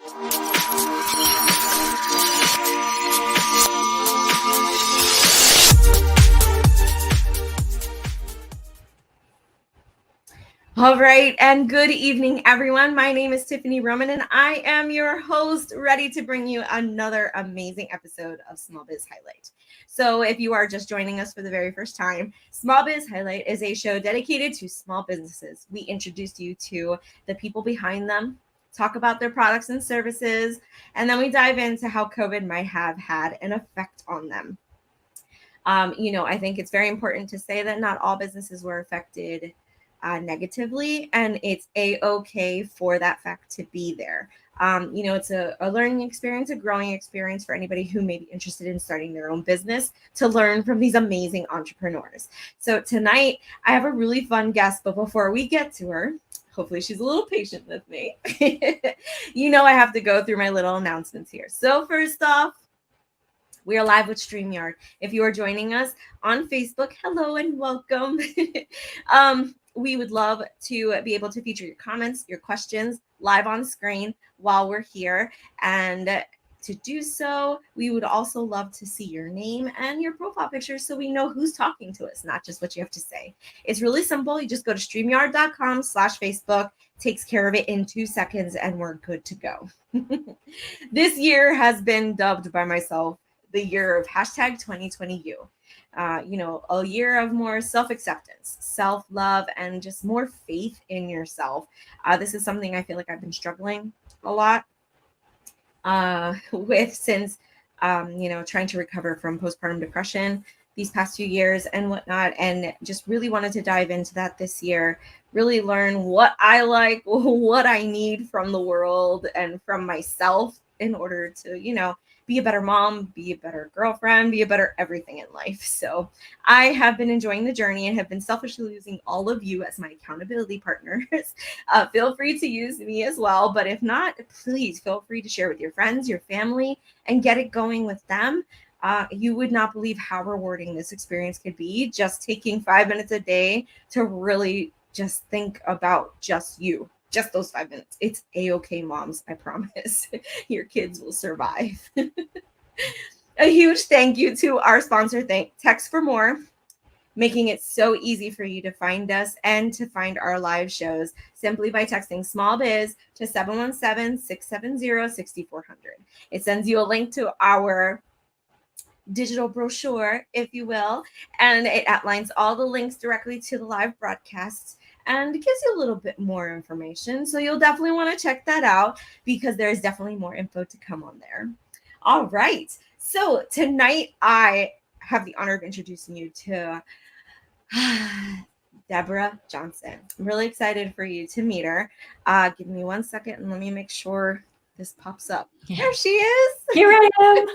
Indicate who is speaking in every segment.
Speaker 1: All right, and good evening, everyone. My name is Tiffany Roman, and I am your host, ready to bring you another amazing episode of Small Biz Highlight. So if you are just joining us for the very first time, Small Biz Highlight is a show dedicated to small businesses. We introduce you to the people behind them, talk about their products and services, and then we dive into how COVID might have had an effect on them. I think it's very important to say that not all businesses were affected negatively, and it's a-okay for that fact to be there. It's a learning experience, a growing experience for anybody who may be interested in starting their own business to learn from these amazing entrepreneurs. So tonight I have a really fun guest, but before we get to her, hopefully she's a little patient with me. I have to go through my little announcements here. So first off, we are live with StreamYard. If you are joining us on Facebook, hello and welcome. We would love to be able to feature your comments, your questions live on screen while we're here. And to do so, we would also love to see your name and your profile picture so we know who's talking to us, not just what you have to say. It's really simple. You just go to streamyard.com/Facebook, takes care of it in 2 seconds, and we're good to go. This year has been dubbed by myself the year of #2020U. A year of more self-acceptance, self-love, and just more faith in yourself. This is something I feel like I've been struggling a lot with since, trying to recover from postpartum depression these past few years and whatnot, and just really wanted to dive into that this year, really learn what I like, what I need from the world and from myself in order to, be a better mom, be a better girlfriend, be a better everything in life. So I have been enjoying the journey and have been selfishly using all of you as my accountability partners. Feel free to use me as well. But if not, please feel free to share with your friends, your family, and get it going with them. You would not believe how rewarding this experience could be, just taking 5 minutes a day to really just think about just you. Just those 5 minutes. It's a-okay, moms. I promise. Your kids will survive. A huge thank you to our sponsor, Text for More, making it so easy for you to find us and to find our live shows simply by texting Small Biz to 717-670-6400. It sends you a link to our digital brochure, if you will, and it outlines all the links directly to the live broadcasts and gives you a little bit more information. So you'll definitely want to check that out because there's definitely more info to come on there. All right. So tonight I have the honor of introducing you to Deborah Johnson. I'm really excited for you to meet her. Give me 1 second and let me make sure this pops up. Yeah. There she is.
Speaker 2: Here I am.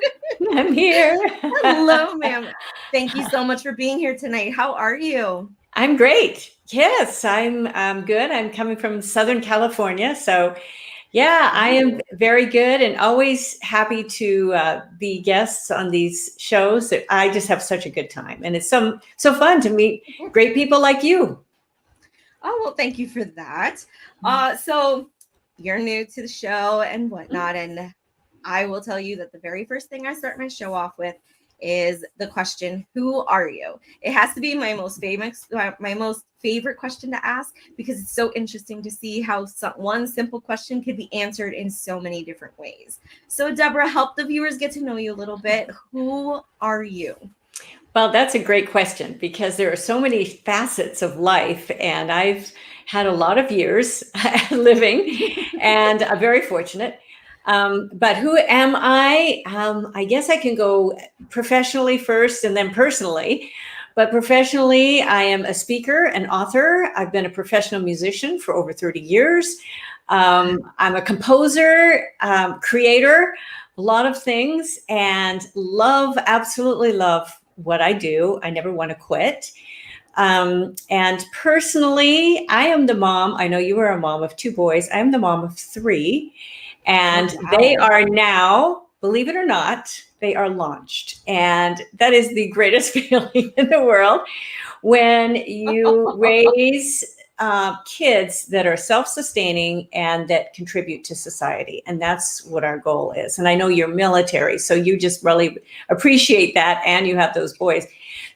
Speaker 2: I'm here.
Speaker 1: Hello, ma'am. Thank you so much for being here tonight. How are you?
Speaker 2: I'm great. Yes, I'm good. I'm coming from Southern California. So yeah, I am very good and always happy to be guests on these shows. I just have such a good time. And it's so fun to meet great people like you.
Speaker 1: Oh, well, thank you for that. So you're new to the show and whatnot. And I will tell you that the very first thing I start my show off with is the question, who are you? It has to be my most favorite question to ask because it's so interesting to see how one simple question could be answered in so many different ways. So Deborah, help the viewers get to know you a little bit. Who are you?
Speaker 2: Well, that's a great question because there are so many facets of life and I've had a lot of years living and I'm very fortunate. But who am I? I guess I can go professionally first and then personally. But professionally, I am a speaker and author. I've been a professional musician for over 30 years. I'm a composer, creator, a lot of things, and absolutely love what I do. I never want to quit. And personally, I am the mom. I know you are a mom of 2 boys. I am the mom of 3. And they are now, believe it or not, they are launched. And that is the greatest feeling in the world when you raise kids that are self-sustaining and that contribute to society. And that's what our goal is. And I know you're military, so you just really appreciate that. And you have those boys.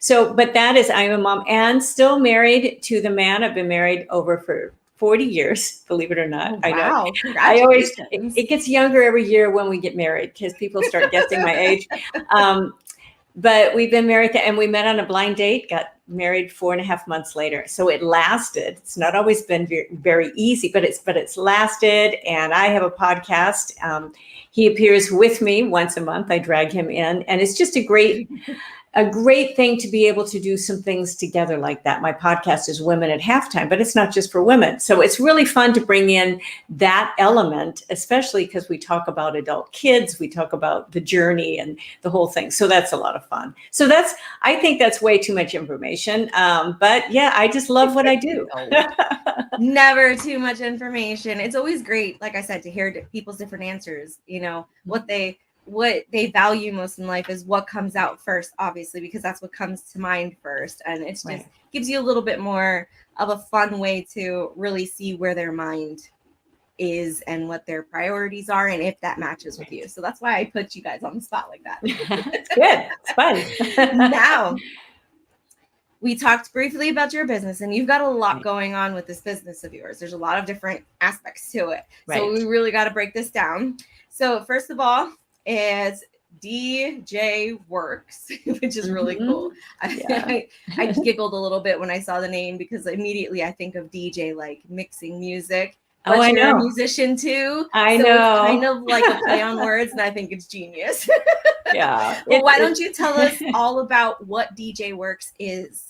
Speaker 2: So, but that is, I'm a mom and still married to the man. I've been married over for 40 years, believe it or not.
Speaker 1: Oh,
Speaker 2: I know.
Speaker 1: wow. Congratulations.
Speaker 2: It gets younger every year when we get married because people start guessing my age. But we've been married and we met on a blind date, got married 4.5 months later. So it lasted. It's not always been very, very easy, but it's lasted. And I have a podcast. He appears with me once a month. I drag him in, and it's just a great thing to be able to do some things together like that. My podcast is Women at Halftime, but it's not just for women. So it's really fun to bring in that element, especially because we talk about adult kids, we talk about the journey and the whole thing. So that's a lot of fun. So I think that's way too much information. But yeah, I just love what I do.
Speaker 1: Never too much information. It's always great, like I said, to hear people's different answers, what they value most in life is what comes out first, obviously, because that's what comes to mind first. And it just gives you a little bit more of a fun way to really see where their mind is and what their priorities are and if that matches with you. So that's why I put you guys on the spot like that.
Speaker 2: It's good. It's fun.
Speaker 1: Now, we talked briefly about your business, and you've got a lot going on with this business of yours. There's a lot of different aspects to it. So we really got to break this down. So first of all, is DJWorks, which is really cool. I giggled a little bit when I saw the name because immediately I think of DJ, like mixing music. But
Speaker 2: I
Speaker 1: you're
Speaker 2: know.
Speaker 1: a musician too.
Speaker 2: I
Speaker 1: so
Speaker 2: know.
Speaker 1: It's kind of like a play on words, and I think it's genius.
Speaker 2: Yeah.
Speaker 1: Well, why don't you tell us all about what DJWorks is?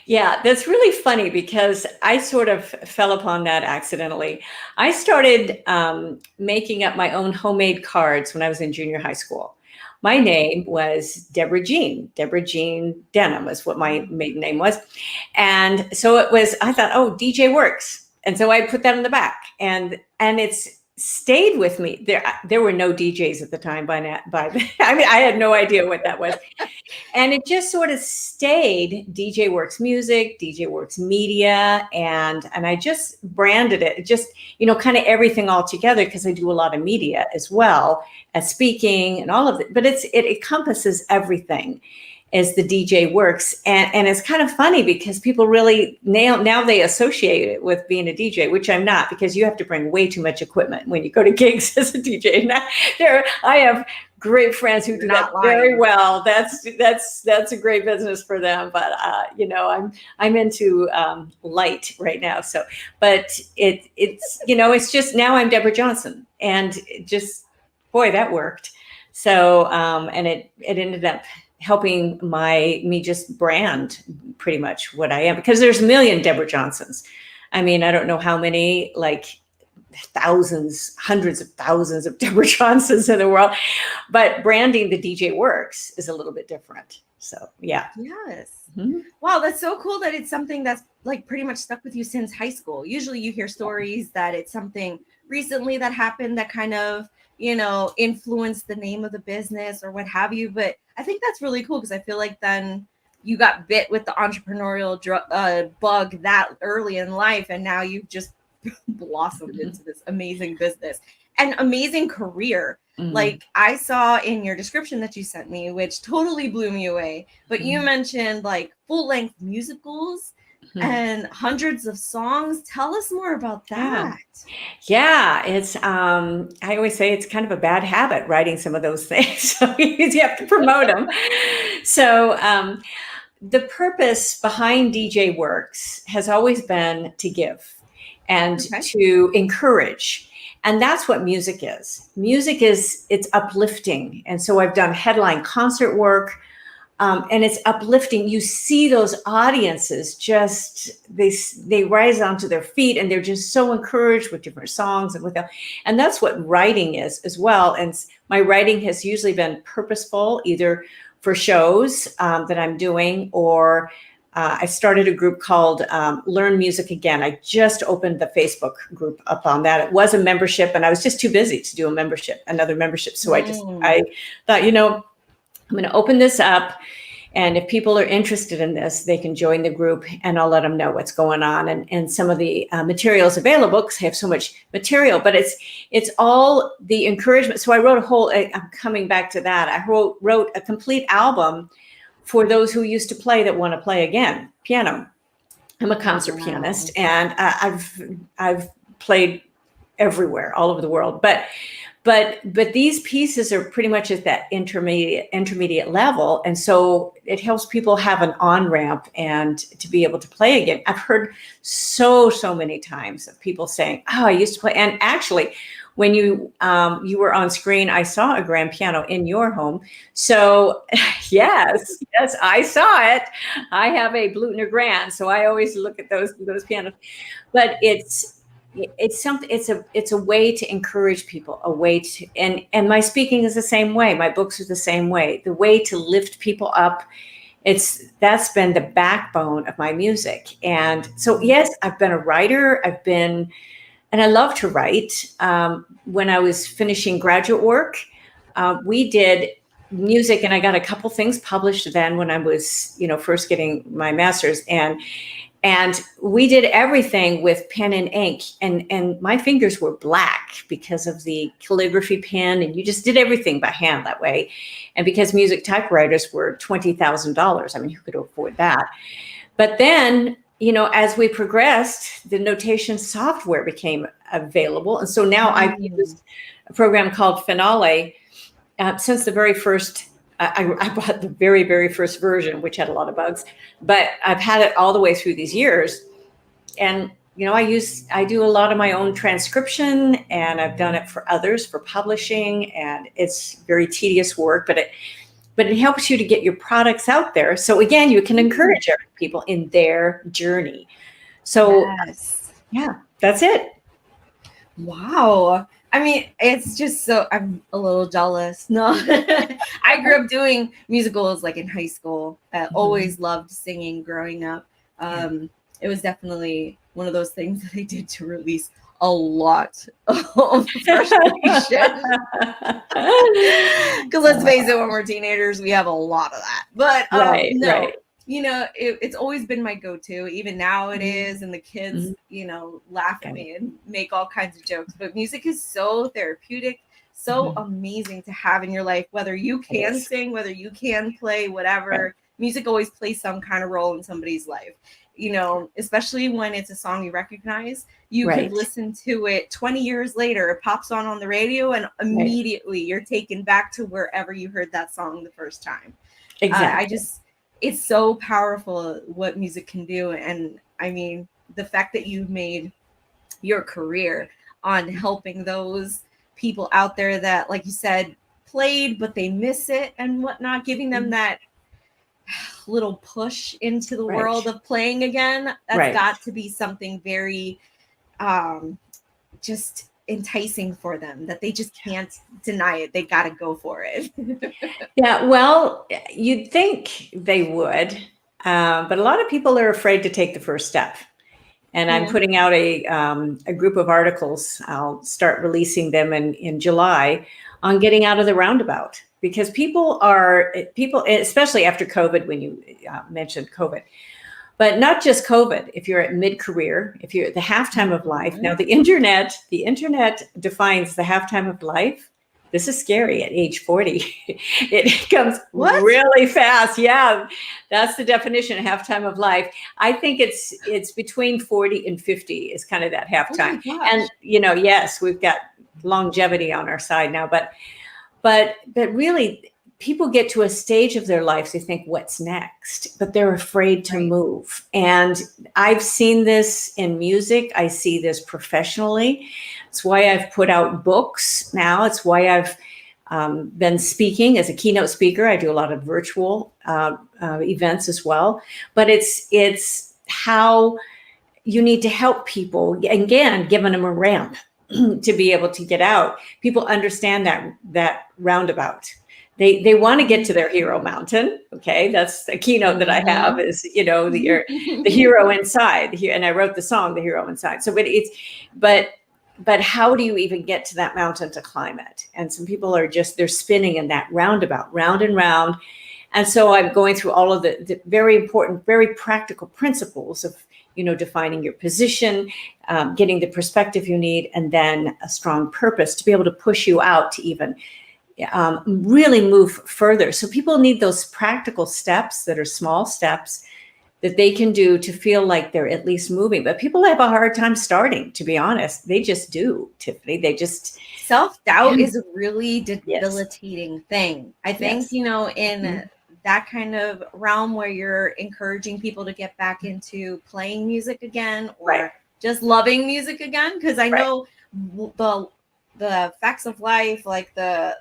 Speaker 2: Yeah, that's really funny because I sort of fell upon that accidentally. I started making up my own homemade cards when I was in junior high school. My name was Deborah Jean. Deborah Jean Denham is what my maiden name was. And so I thought, oh, DJWorks. And so I put that in the back. And it's stayed with me. There were no DJs at the time I had no idea what that was. And it just sort of stayed DJWorks Music, DJWorks Media, and I just branded it, just, kind of everything all together because I do a lot of media as well as speaking and all of it. But it encompasses everything as the DJWorks. And it's kind of funny because people really now they associate it with being a DJ, which I'm not, because you have to bring way too much equipment when you go to gigs as a DJ. Now, I have great friends who do that very well. That's a great business for them. But I'm into light right now. So, but it's just now I'm Deborah Johnson, and boy, that worked. So and it ended up helping me just brand pretty much what I am, because there's a million Deborah Johnsons. I mean, I don't know how many, like thousands, hundreds of thousands of Deborah Johnsons in the world, but branding the DJWorks is a little bit different. So yeah.
Speaker 1: Yes.
Speaker 2: Mm-hmm.
Speaker 1: Wow, that's so cool that it's something that's like pretty much stuck with you since high school. Usually you hear stories that it's something recently that happened that kind of, influence the name of the business or what have you. But I think that's really cool because I feel like then you got bit with the entrepreneurial bug that early in life, and now you've just blossomed into this amazing business and amazing career. Mm-hmm. Like I saw in your description that you sent me, which totally blew me away, but you mentioned like full-length musicals and hundreds of songs. Tell us more about that.
Speaker 2: Yeah, it's I always say it's kind of a bad habit writing some of those things. So you have to promote them. So the purpose behind DJWorks has always been to give and to encourage. And that's what music is. Music it's uplifting. And so I've done headline concert work. And it's uplifting. You see those audiences they rise onto their feet, and they're just so encouraged with different songs and that's what writing is as well. And my writing has usually been purposeful, either for shows that I'm doing, or I started a group called Learn Music Again. I just opened the Facebook group up on that. It was a membership, and I was just too busy to do another membership. So I thought, I'm going to open this up And if people are interested in this, they can join the group, and I'll let them know what's going on and some of the materials available, because I have so much material. But it's all the encouragement. So I wrote I'm coming back to that. I wrote a complete album for those who used to play that want to play again, piano. I'm a concert pianist, and I've played everywhere, all over the world. But these pieces are pretty much at that intermediate level. And so it helps people have an on-ramp and to be able to play again. I've heard so many times of people saying, oh, I used to play. And actually, when you were on screen, I saw a grand piano in your home. So yes, I saw it. I have a Blutner Grand, so I always look at those pianos. But it's something. It's a way to encourage people, a way to, and my speaking is the same way. My books are the same way. The way to lift people up. That's been the backbone of my music. And so yes, I've been a writer. And I love to write. When I was finishing graduate work, we did music, and I got a couple things published then when I was, first getting my master's, and we did everything with pen and ink, and my fingers were black because of the calligraphy pen, and you just did everything by hand that way. And because music typewriters were $20,000, I mean, who could afford that? But then, as we progressed, the notation software became available. And so now I've used a program called Finale since the very first, I bought the very, very first version, which had a lot of bugs, but I've had it all the way through these years. And, I do a lot of my own transcription, and I've done it for others for publishing, and it's very tedious work, but it helps you to get your products out there. So again, you can encourage people in their journey. So yes. Yeah, that's it.
Speaker 1: Wow. I mean, it's just I'm a little jealous. No, I grew up doing musicals like in high school. I always loved singing growing up. It was definitely one of those things that I did to release a lot of frustration. Because let's face it, when we're teenagers, we have a lot of that. But right. It's always been my go-to. Even now it is. And the kids, laugh at me and make all kinds of jokes. But music is so therapeutic, so amazing to have in your life, whether you can sing, whether you can play, whatever. Right. Music always plays some kind of role in somebody's life. Especially when it's a song you recognize, you could listen to it 20 years later, it pops on the radio, and immediately you're taken back to wherever you heard that song the first time. Exactly. It's so powerful what music can do. And I mean, the fact that you've made your career on helping those people out there that, like you said, played, but they miss it and whatnot, giving them that little push into the world of playing again. That's got to be something very just enticing for them, that they just can't deny it. They got to go for it.
Speaker 2: Yeah, well, you'd think they would, but a lot of people are afraid to take the first step. And I'm putting out a group of articles. I'll start releasing them in July on getting out of the roundabout. Because people, especially after COVID, when you mentioned COVID, but not just COVID, if you're at mid-career, if you're at the halftime of life. Now, the internet defines the halftime of life. This is scary at age 40. It comes really fast. Yeah, that's the definition of halftime of life. I think it's between 40 and 50 is kind of that halftime. And, yes, we've got longevity on our side now, but really, people get to a stage of their lives, they think, what's next? But they're afraid to move. And I've seen this in music. I see this professionally. It's why I've put out books now. It's why I've been speaking as a keynote speaker. I do a lot of virtual events as well. But it's how you need to help people, again, giving them a ramp to be able to get out. People understand that roundabout. They want to get to their hero mountain. Okay, that's a keynote that I have is the hero inside. And I wrote the song, The Hero Inside. So, but how do you even get to that mountain to climb it? And some people are they're spinning in that roundabout, round and round. And so I'm going through all of the very important, very practical principles of, defining your position, getting the perspective you need, and then a strong purpose to be able to push you out to even really move further. So people need those practical steps that are small steps that they can do to feel like they're at least moving. But people have a hard time starting, to be honest. They just do, Tiffany. They just...
Speaker 1: Self-doubt is a really debilitating thing. I think, in that kind of realm where you're encouraging people to get back into playing music again, or just loving music again. Because I know the facts of life, like the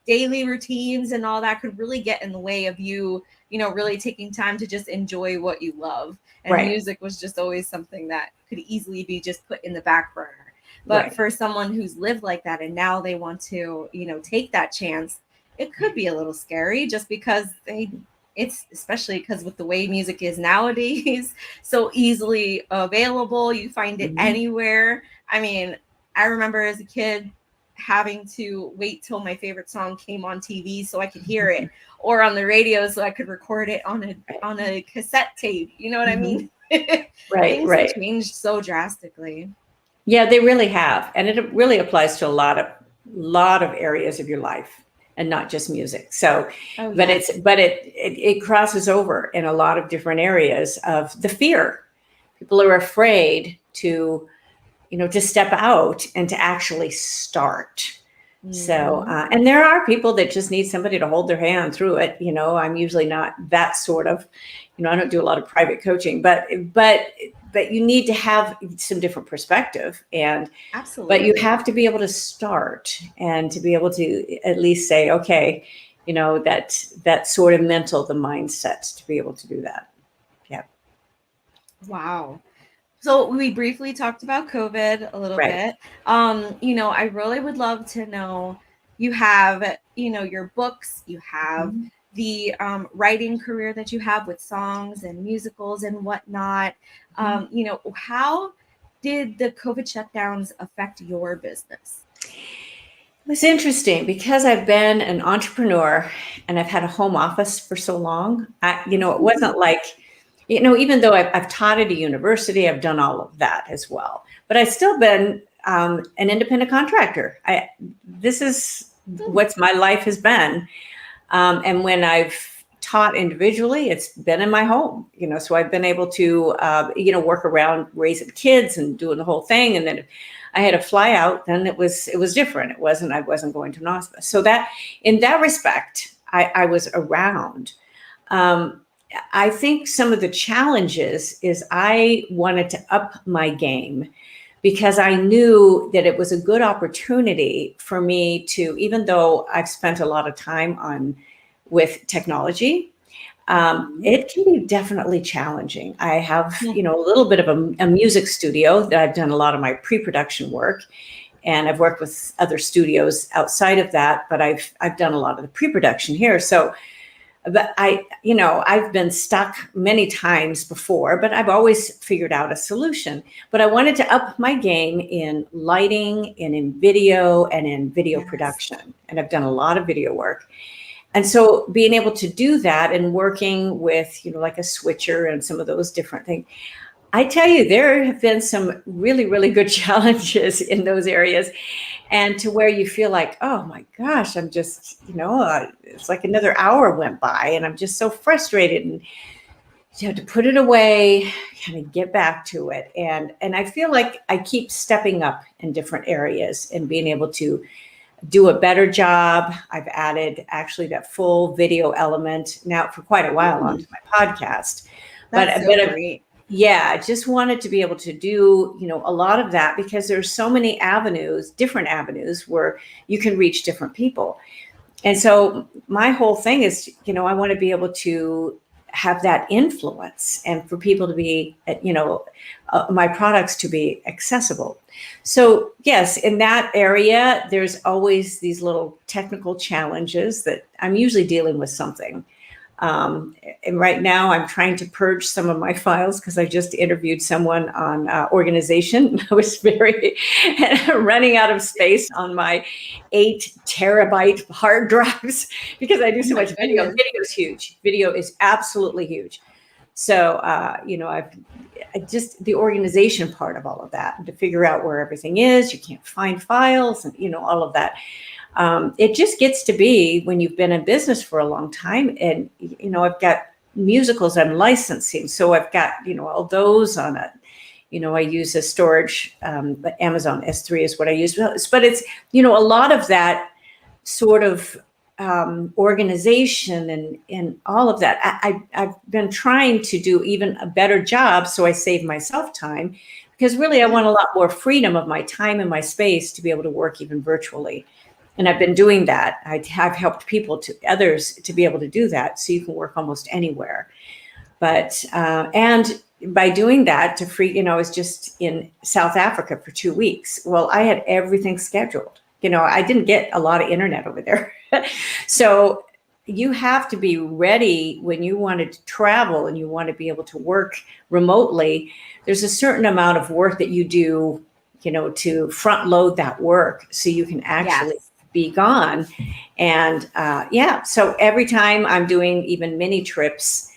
Speaker 1: daily routines and all that, could really get in the way of you, really taking time to just enjoy what you love. And music was just always something that could easily be just put in the back burner. But for someone who's lived like that and now they want to, take that chance, it could be a little scary, just because it's especially because with the way music is nowadays, so easily available, you find it anywhere. I mean, I remember as a kid having to wait till my favorite song came on TV so I could hear it, or on the radio so I could record it on a cassette tape. You know what I mean? Things have changed so drastically.
Speaker 2: Yeah, they really have. And it really applies to a lot of areas of your life, and not just music. So, but it crosses over in a lot of different areas of the fear. People are afraid to, to step out and to actually start. So, and there are people that just need somebody to hold their hand through it. I'm usually not that sort of, I don't do a lot of private coaching, but you need to have some different perspective, and
Speaker 1: absolutely,
Speaker 2: but you have to be able to start and to be able to at least say, okay, that sort of the mindset to be able to do that. Yeah.
Speaker 1: Wow. So we briefly talked about COVID a little bit. I really would love to know, you have, your books, you have the writing career that you have with songs and musicals and whatnot. How did the COVID shutdowns affect your business?
Speaker 2: It was interesting because I've been an entrepreneur and I've had a home office for so long. It wasn't like, even though I've taught at a university, I've done all of that as well, but I've still been an independent contractor. This is what my life has been. And when I've taught individually, it's been in my home, so I've been able to, work around raising kids and doing the whole thing. And then if I had to fly out, then it was different. I wasn't going to an hospice. So that, in that respect, I was around. I think some of the challenges is I wanted to up my game, because I knew that it was a good opportunity for me to, even though I've spent a lot of time with technology, it can be definitely challenging. I have, a little bit of a music studio that I've done a lot of my pre-production work, and I've worked with other studios outside of that, but I've done a lot of the pre-production here. So, but I've been stuck many times before, but I've always figured out a solution. But I wanted to up my game in lighting and in video production. And I've done a lot of video work. And so being able to do that and working with, like a switcher and some of those different things, I tell you, there have been some really, really good challenges in those areas. And to where you feel like, oh my gosh, I'm just, it's like another hour went by and I'm just so frustrated, and you have to put it away, kind of get back to it. And I feel like I keep stepping up in different areas and being able to do a better job. I've added actually that full video element now for quite a while onto my podcast.
Speaker 1: That's so great.
Speaker 2: Yeah, I just wanted to be able to do, a lot of that, because there's so many different avenues where you can reach different people. And so my whole thing is, I want to be able to have that influence and for people to be, my products to be accessible. So yes, in that area, there's always these little technical challenges that I'm usually dealing with something. And right now I'm trying to purge some of my files because I just interviewed someone on organization. I was very running out of space on my 8 terabyte hard drives because I do so much video. Video is huge. Video is absolutely huge. So, I just the organization part of all of that, to figure out where everything is. You can't find files and, all of that. It just gets to be when you've been in business for a long time, and, I've got musicals I'm licensing. So I've got, all those on it. I use a storage, Amazon S3 is what I use. But it's, a lot of that sort of organization and all of that. I've been trying to do even a better job so I save myself time, because really I want a lot more freedom of my time and my space to be able to work even virtually. And I've been doing that. I have helped others to be able to do that, so you can work almost anywhere. But and by doing that to free, I was just in South Africa for 2 weeks. Well, I had everything scheduled. I didn't get a lot of internet over there. So you have to be ready when you want to travel and you want to be able to work remotely. There's a certain amount of work that you do, to front load that work so you can actually be gone. And so every time I'm doing even mini trips,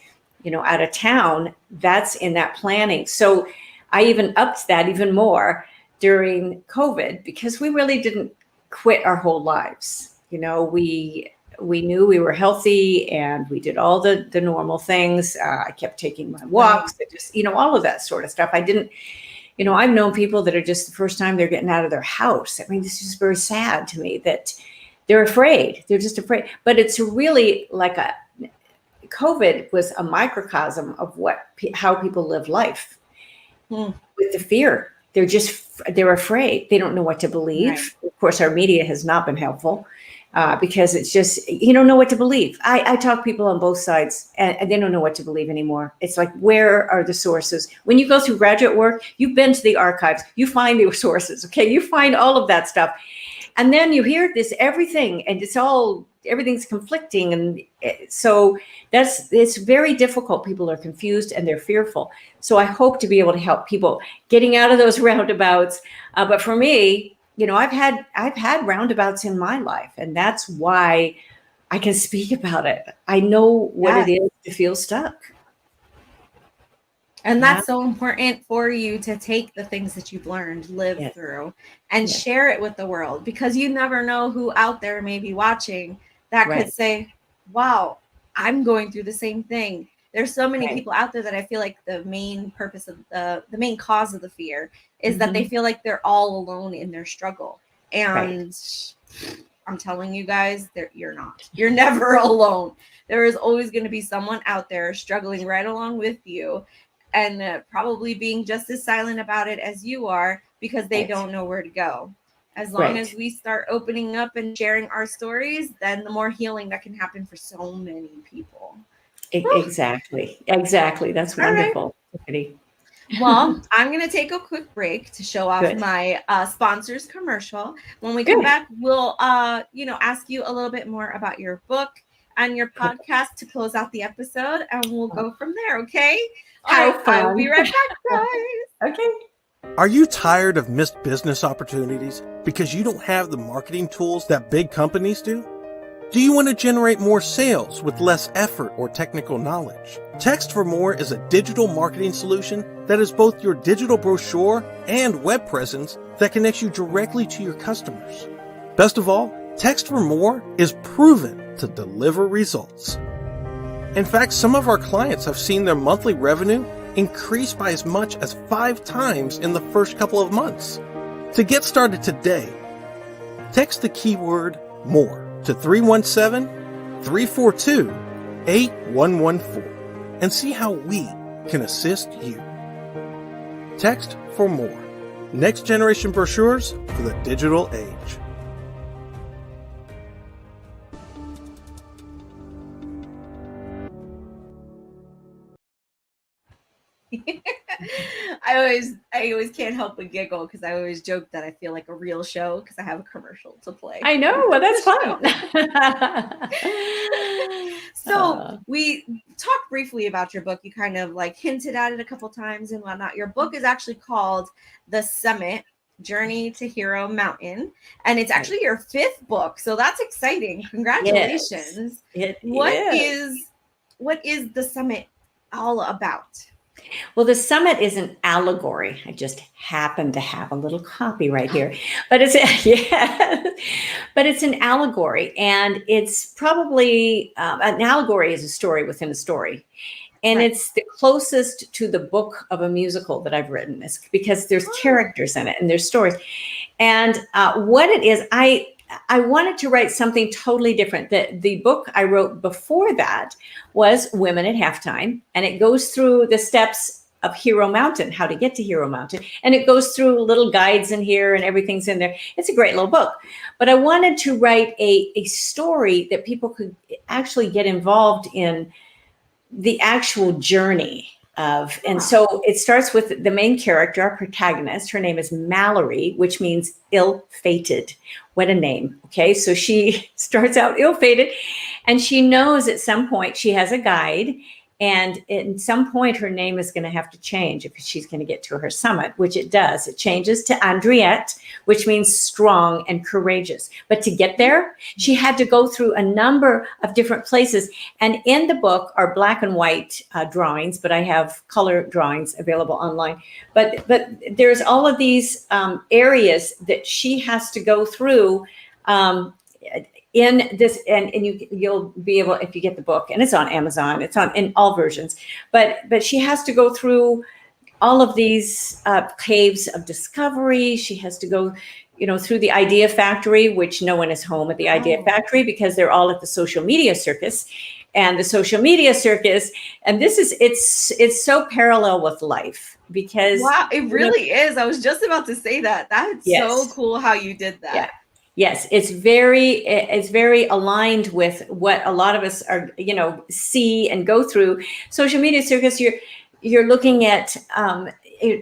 Speaker 2: out of town, that's in that planning. So I even upped that even more during COVID, because we really didn't quit our whole lives. We knew we were healthy and we did all the normal things. I kept taking my walks, just, all of that sort of stuff. I didn't, I've known people that are just the first time they're getting out of their house. I mean, this is very sad to me that they're afraid. They're just afraid. But it's really like COVID was a microcosm of how people live life with the fear. They're afraid. They don't know what to believe. Right. Of course, our media has not been helpful because it's just, you don't know what to believe. I talk to people on both sides and they don't know what to believe anymore. It's like, where are the sources? When you go through graduate work, you've been to the archives, you find the sources, okay? You find all of that stuff. And then you hear everything, and everything's conflicting. And so it's very difficult. People are confused and they're fearful. So I hope to be able to help people getting out of those roundabouts. But for me, I've had roundabouts in my life, and that's why I can speak about it. I know what it is to feel stuck.
Speaker 1: And that's so important for you to take the things that you've learned, live through, and share it with the world, because you never know who out there may be watching that could say, wow, I'm going through the same thing. There's so many people out there that I feel like the main purpose of the main cause of the fear is that they feel like they're all alone in their struggle. And I'm telling you guys, you're not. You're never alone. There is always going to be someone out there struggling right along with you, and probably being just as silent about it as you are, because they don't know where to go. As long as we start opening up and sharing our stories, then the more healing that can happen for so many people.
Speaker 2: Exactly. That's wonderful.
Speaker 1: Right. Well, I'm going to take a quick break to show off my sponsors commercial. When we come back, we'll, ask you a little bit more about your book and your podcast to close out the episode, and we'll go from there. Okay. I'll be right back, guys.
Speaker 2: Okay.
Speaker 3: Are you tired of missed business opportunities because you don't have the marketing tools that big companies do? Do you want to generate more sales with less effort or technical knowledge? Text for More is a digital marketing solution that is both your digital brochure and web presence that connects you directly to your customers. Best of all, Text for More is proven to deliver results. In fact, some of our clients have seen their monthly revenue increase by as much as 5 times in the first couple of months. To get started today, text the keyword MORE to 317-342-8114 and see how we can assist you. Text for More. Next generation brochures for the digital age.
Speaker 1: I always can't help but giggle because I always joke that I feel like a real show because I have a commercial to play.
Speaker 2: I know. Well, that's fun.
Speaker 1: So we talked briefly about your book. You kind of like hinted at it a couple times and whatnot. Your book is actually called The Summit: Journey to Hero Mountain, and it's actually your 5th book. So that's exciting. Congratulations.
Speaker 2: Yes,
Speaker 1: What is The Summit all about?
Speaker 2: Well, the summit is an allegory. I just happen to have a little copy right here, but it's but it's an allegory, and it's probably an allegory is a story within a story, and it's the closest to the book of a musical that I've written. It's because there's characters in it and there's stories, and what it is, I wanted to write something totally different. The book I wrote before that was Women at Halftime, and it goes through the steps of Hero Mountain, how to get to Hero Mountain. And it goes through little guides in here and everything's in there. It's a great little book. But I wanted to write a story that people could actually get involved in the actual journey of. And so it starts with the main character, our protagonist. Her name is Mallory, which means ill-fated. What a name. Okay, so she starts out ill-fated, and she knows at some point she has a guide, and at some point her name is going to have to change if she's going to get to her summit, which it does. It changes to Andriette, which means strong and courageous. But to get there, she had to go through a number of different places. And in the book are black and white drawings, but I have color drawings available online. But there's all of these areas that she has to go through in this, and you'll be able, if you get the book, and it's on Amazon, it's on in all versions, but she has to go through all of these caves of discovery. She has to go, through the Idea Factory, which no one is home at the Idea Factory because they're all at the social media circus. And the social media circus, and it's so parallel with life because
Speaker 1: wow, it really is. I was just about to say that. That's so cool how you did that.
Speaker 2: Yeah. Yes, it's very aligned with what a lot of us are, see and go through. Social media circus, you're looking at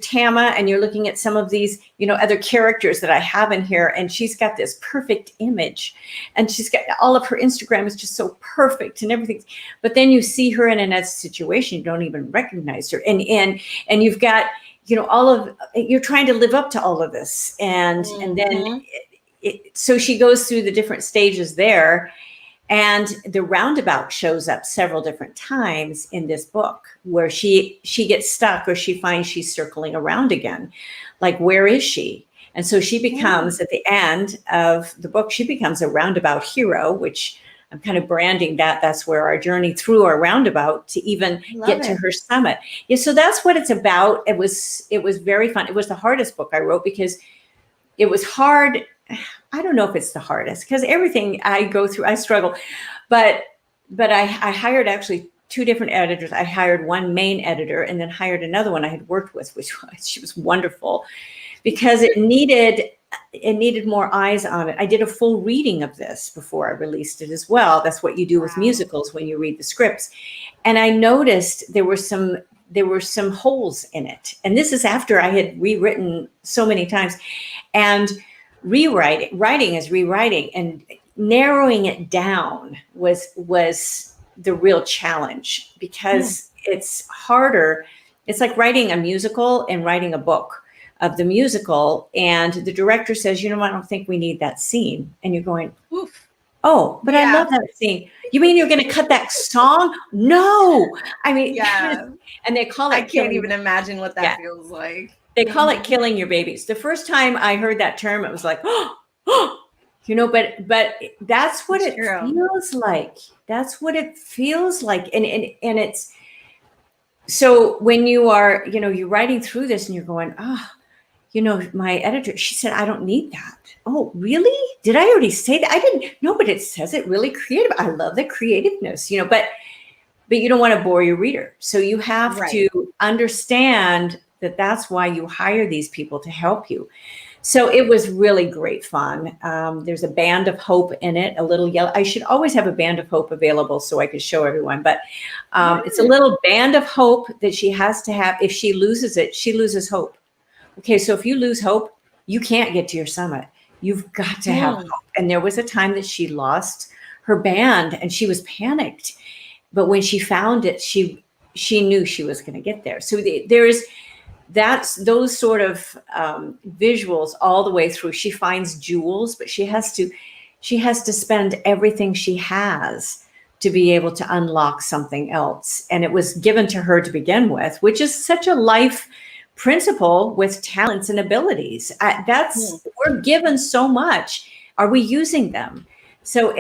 Speaker 2: Tama, and you're looking at some of these, other characters that I have in here, and she's got this perfect image, and she's got all of her Instagram is just so perfect and everything. But then you see her in another situation, you don't even recognize her, and you've got, you're trying to live up to all of this, and then. So she goes through the different stages there, and the roundabout shows up several different times in this book where she gets stuck, or she finds she's circling around again. Like, where is she? And so she becomes, at the end of the book, she becomes a roundabout hero, which I'm kind of branding that's where our journey through our roundabout to even get to her summit. Yeah, so that's what it's about. It was very fun. It was the hardest book I wrote because it was hard. I don't know if it's the hardest because everything I go through, I struggle, but I hired actually 2 different editors. I hired one main editor and then hired another one I had worked with, she was wonderful because it needed more eyes on it. I did a full reading of this before I released it as well. That's what you do with musicals when you read the scripts. And I noticed there were some holes in it. And this is after I had rewritten so many times. And writing is rewriting, and narrowing it down was the real challenge because it's harder. It's like writing a musical and writing a book of the musical, and the director says, I don't think we need that scene. And you're going, oof. Oh, but I love that scene. You mean you're going to cut that song? No. I mean, and they call it.
Speaker 1: I can't even imagine what that feels like.
Speaker 2: They call it killing your babies. The first time I heard that term, it was like, but that's what it feels like. That's what it feels like. And it's, so when you are, you're writing through this and you're going, my editor, she said, I don't need that. Oh, really? Did I already say that? I didn't know, but it says it really creative. I love the creativeness, but you don't want to bore your reader. So you have to understand that's why you hire these people to help you. So it was really great fun. There's a band of hope in it, a little yellow. I should always have a band of hope available so I could show everyone. But it's a little band of hope that she has to have. If she loses it, she loses hope. Okay, so if you lose hope, you can't get to your summit. You've got to have hope. And there was a time that she lost her band and she was panicked. But when she found it, she knew she was going to get there. So that's those sort of visuals all the way through. She finds jewels, but she has to spend everything she has to be able to unlock something else. And it was given to her to begin with, which is such a life principle with talents and abilities. We're given so much. Are we using them? So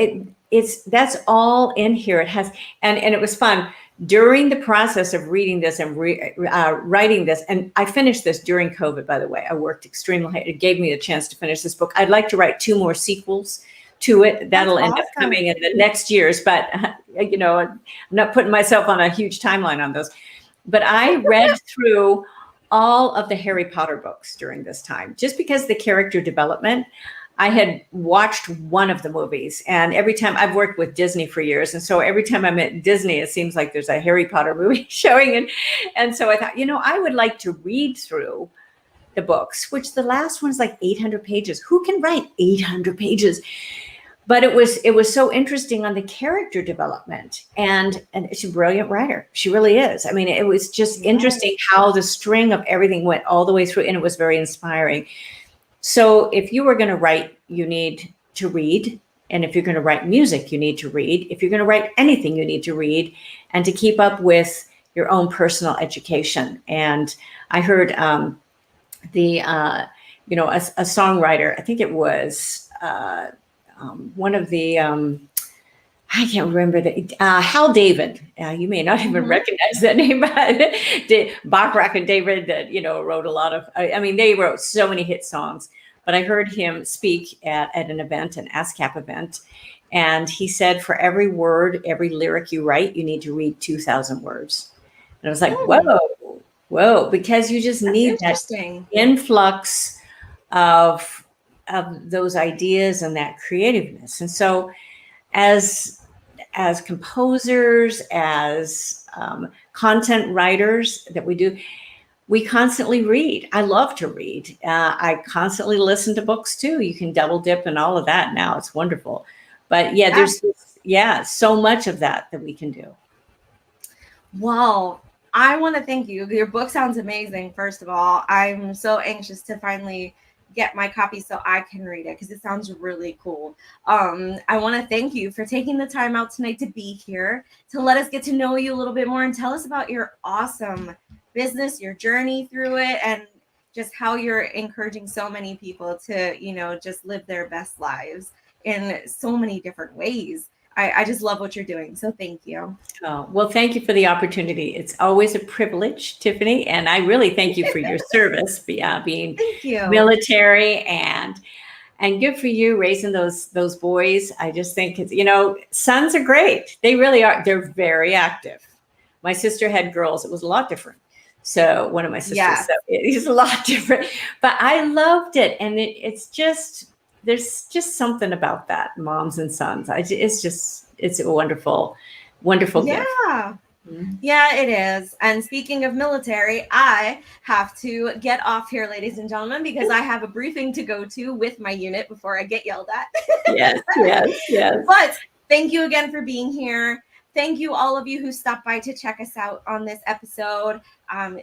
Speaker 2: that's all in here. It has, and it was fun during the process of reading this and writing this. And I finished this during COVID, by the way. I worked extremely hard. It gave me a chance to finish this book. I'd like to write 2 more sequels to it. That'll end up coming in the next years, but I'm not putting myself on a huge timeline on those. But I read through all of the Harry Potter books during this time, just because the character development. I had watched one of the movies, and every time I've worked with Disney for years. And so every time I'm at Disney, it seems like there's a Harry Potter movie showing. And so I thought, I would like to read through the books, which the last one's like 800 pages. Who can write 800 pages? But it was so interesting on the character development, and she's a brilliant writer. She really is. I mean, it was just interesting how the string of everything went all the way through, and it was very inspiring. So if you were going to write, you need to read. And if you're going to write music, you need to read. If you're going to write anything, you need to read, and to keep up with your own personal education. And I heard a songwriter, I think it was one of the, I can't remember Hal David. You may not even recognize that name, but Bacharach and David that, wrote a lot of, they wrote so many hit songs, but I heard him speak at an event, an ASCAP event. And he said, for every word, every lyric you write, you need to read 2,000 words. And I was like, whoa, because you just need that influx of those ideas and that creativeness. And so as composers, as content writers that we constantly read. I love to read. I constantly listen to books too. You can double dip and all of that now. It's wonderful. But there's so much of that we can do.
Speaker 1: Wow. I want to thank you. Your book sounds amazing. First of all, I'm so anxious to finally get my copy so I can read it because it sounds really cool. I want to thank you for taking the time out tonight to be here, to let us get to know you a little bit more and tell us about your awesome business, your journey through it, and just how you're encouraging so many people to, just live their best lives in so many different ways. I just love what you're doing. So thank you.
Speaker 2: Oh, well, thank you for the opportunity. It's always a privilege, Tiffany. And I really thank you for your service, being military and good for you raising those boys. I just think sons are great. They really are. They're very active. My sister had girls. It was a lot different. So one of my sisters, so it's a lot different, but I loved it. And it's just, there's just something about that, moms and sons. It's a wonderful, wonderful gift.
Speaker 1: Yeah, it is. And speaking of military, I have to get off here, ladies and gentlemen, because I have a briefing to go to with my unit before I get yelled at. Yes. But thank you again for being here. Thank you, all of you who stopped by to check us out on this episode.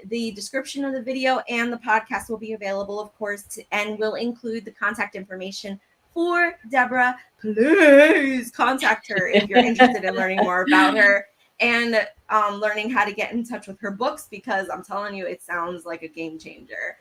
Speaker 1: The description of the video and the podcast will be available, of course, and will include the contact information for Deborah. Please contact her if you're interested in learning more about her and learning how to get in touch with her books, because I'm telling you, it sounds like a game changer.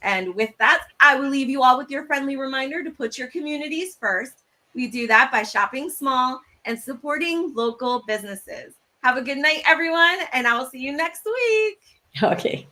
Speaker 1: And with that, I will leave you all with your friendly reminder to put your communities first. We do that by shopping small and supporting local businesses. Have a good night, everyone, and I will see you next week.
Speaker 2: Okay.